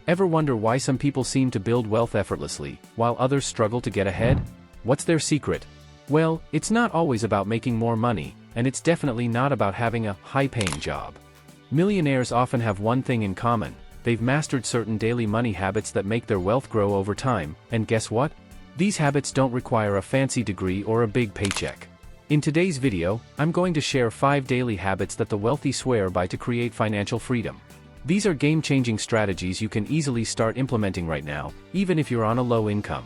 Ever wonder why some people seem to build wealth effortlessly, while others struggle to get ahead? What's their secret? Well, it's not always about making more money, and it's definitely not about having a high-paying job. Millionaires often have one thing in common: they've mastered certain daily money habits that make their wealth grow over time, and guess what? These habits don't require a fancy degree or a big paycheck. In today's video, I'm going to share 5 daily habits that the wealthy swear by to create financial freedom. These are game-changing strategies you can easily start implementing right now, even if you're on a low income.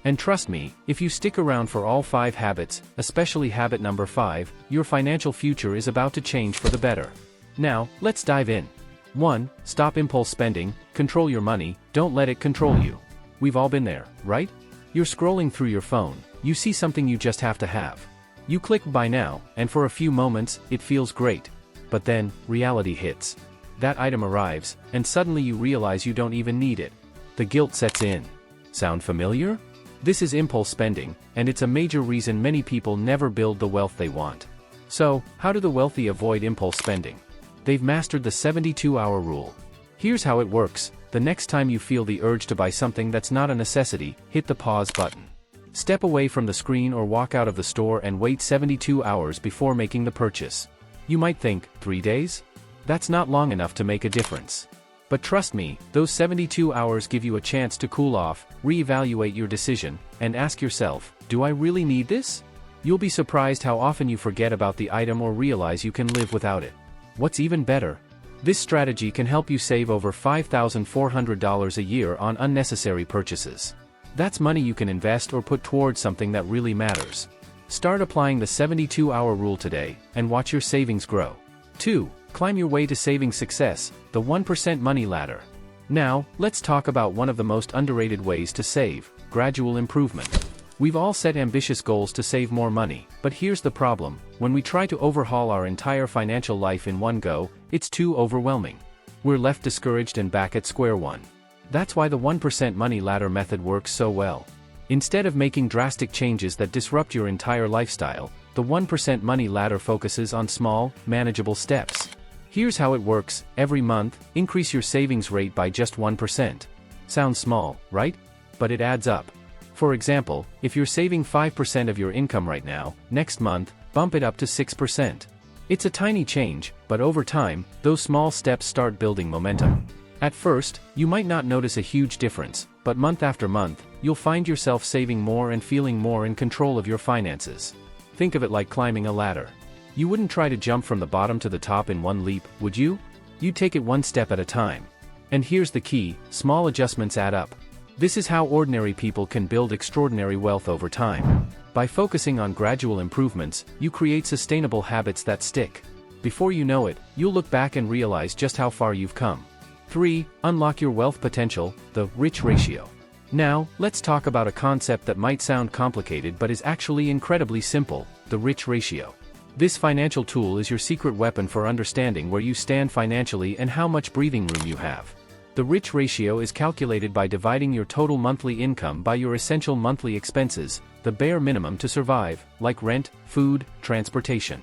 And trust me, if you stick around for all 5 habits, especially habit number 5, your financial future is about to change for the better. Now, let's dive in. 1. Stop impulse spending. Control your money, don't let it control you. We've all been there, right? You're scrolling through your phone, you see something you just have to have. You click buy now, and for a few moments, it feels great. But then, reality hits. That item arrives, and suddenly you realize you don't even need it. The guilt sets in. Sound familiar? This is impulse spending, and it's a major reason many people never build the wealth they want. So, how do the wealthy avoid impulse spending? They've mastered the 72-hour rule. Here's how it works: the next time you feel the urge to buy something that's not a necessity, hit the pause button. Step away from the screen or walk out of the store and wait 72 hours before making the purchase. You might think, 3 days? That's not long enough to make a difference. But trust me, those 72 hours give you a chance to cool off, reevaluate your decision, and ask yourself, do I really need this? You'll be surprised how often you forget about the item or realize you can live without it. What's even better? This strategy can help you save over $5,400 a year on unnecessary purchases. That's money you can invest or put towards something that really matters. Start applying the 72-hour rule today, and watch your savings grow. 2. Climb your way to saving success, the 1% money ladder. Now, let's talk about one of the most underrated ways to save: gradual improvement. We've all set ambitious goals to save more money, but here's the problem: when we try to overhaul our entire financial life in one go, it's too overwhelming. We're left discouraged and back at square one. That's why the 1% money ladder method works so well. Instead of making drastic changes that disrupt your entire lifestyle, the 1% money ladder focuses on small, manageable steps. Here's how it works: every month, increase your savings rate by just 1%. Sounds small, right? But it adds up. For example, if you're saving 5% of your income right now, next month, bump it up to 6%. It's a tiny change, but over time, those small steps start building momentum. At first, you might not notice a huge difference, but month after month, you'll find yourself saving more and feeling more in control of your finances. Think of it like climbing a ladder. You wouldn't try to jump from the bottom to the top in one leap, would you? You'd take it one step at a time. And here's the key: small adjustments add up. This is how ordinary people can build extraordinary wealth over time. By focusing on gradual improvements, you create sustainable habits that stick. Before you know it, you'll look back and realize just how far you've come. 3. Unlock your wealth potential, the rich ratio. Now, let's talk about a concept that might sound complicated but is actually incredibly simple: the rich ratio. This financial tool is your secret weapon for understanding where you stand financially and how much breathing room you have. The rich ratio is calculated by dividing your total monthly income by your essential monthly expenses, the bare minimum to survive, like rent, food, transportation.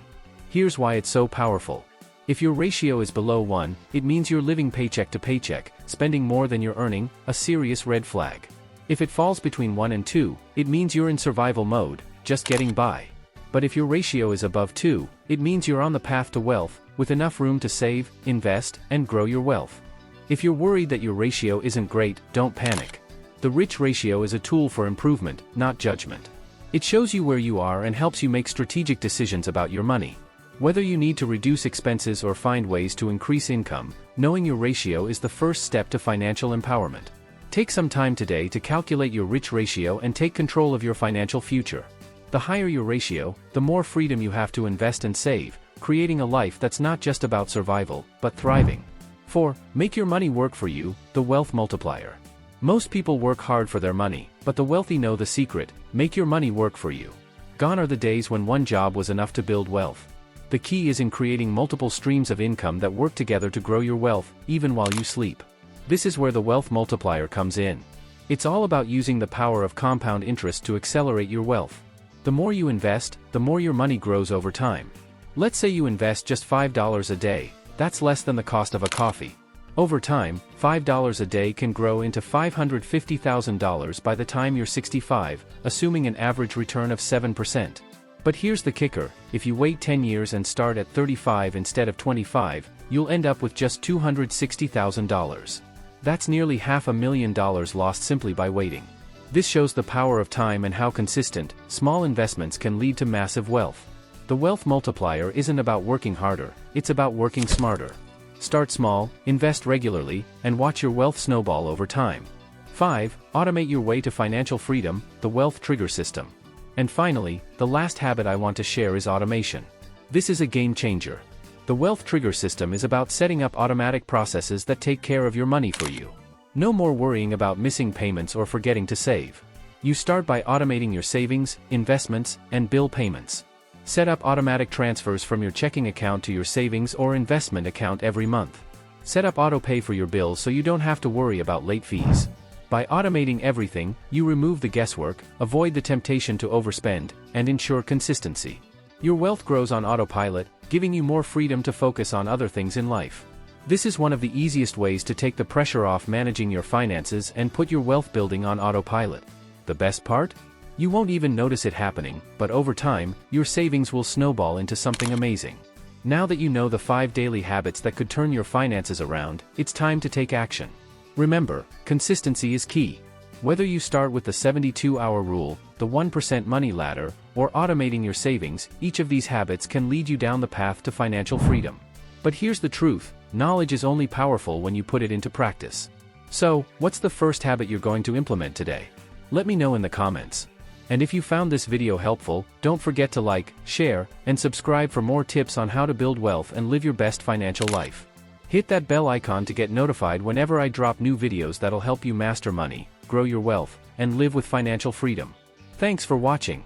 Here's why it's so powerful. If your ratio is below 1, it means you're living paycheck to paycheck, spending more than you're earning, a serious red flag. If it falls between 1 and 2, it means you're in survival mode, just getting by. But if your ratio is above 2, it means you're on the path to wealth, with enough room to save, invest, and grow your wealth. If you're worried that your ratio isn't great, don't panic. The rich ratio is a tool for improvement, not judgment. It shows you where you are and helps you make strategic decisions about your money. Whether you need to reduce expenses or find ways to increase income, knowing your ratio is the first step to financial empowerment. Take some time today to calculate your rich ratio and take control of your financial future. The higher your ratio, the more freedom you have to invest and save, creating a life that's not just about survival, but thriving. 4. Make your money work for you, the wealth multiplier. Most people work hard for their money, but the wealthy know the secret: make your money work for you. Gone are the days when one job was enough to build wealth. The key is in creating multiple streams of income that work together to grow your wealth, even while you sleep. This is where the wealth multiplier comes in. It's all about using the power of compound interest to accelerate your wealth. The more you invest, the more your money grows over time. Let's say you invest just $5 a day, that's less than the cost of a coffee. Over time, $5 a day can grow into $550,000 by the time you're 65, assuming an average return of 7%. But here's the kicker: if you wait 10 years and start at 35 instead of 25, you'll end up with just $260,000. That's nearly $500,000 lost simply by waiting. This shows the power of time and how consistent, small investments can lead to massive wealth. The wealth multiplier isn't about working harder, it's about working smarter. Start small, invest regularly, and watch your wealth snowball over time. 5. Automate your way to financial freedom, the wealth trigger system. And finally, the last habit I want to share is automation. This is a game changer. The wealth trigger system is about setting up automatic processes that take care of your money for you. No more worrying about missing payments or forgetting to save. You start by automating your savings, investments, and bill payments. Set up automatic transfers from your checking account to your savings or investment account every month. Set up auto pay for your bills so you don't have to worry about late fees. By automating everything, you remove the guesswork, avoid the temptation to overspend, and ensure consistency. Your wealth grows on autopilot, giving you more freedom to focus on other things in life. This is one of the easiest ways to take the pressure off managing your finances and put your wealth building on autopilot. The best part? You won't even notice it happening, but over time, your savings will snowball into something amazing. Now that you know the 5 daily habits that could turn your finances around, it's time to take action. Remember, consistency is key. Whether you start with the 72-hour rule, the 1% money ladder, or automating your savings, each of these habits can lead you down the path to financial freedom. But here's the truth: knowledge is only powerful when you put it into practice. So, what's the first habit you're going to implement today? Let me know in the comments. And if you found this video helpful, don't forget to like, share, and subscribe for more tips on how to build wealth and live your best financial life. Hit that bell icon to get notified whenever I drop new videos that'll help you master money, grow your wealth, and live with financial freedom. Thanks for watching.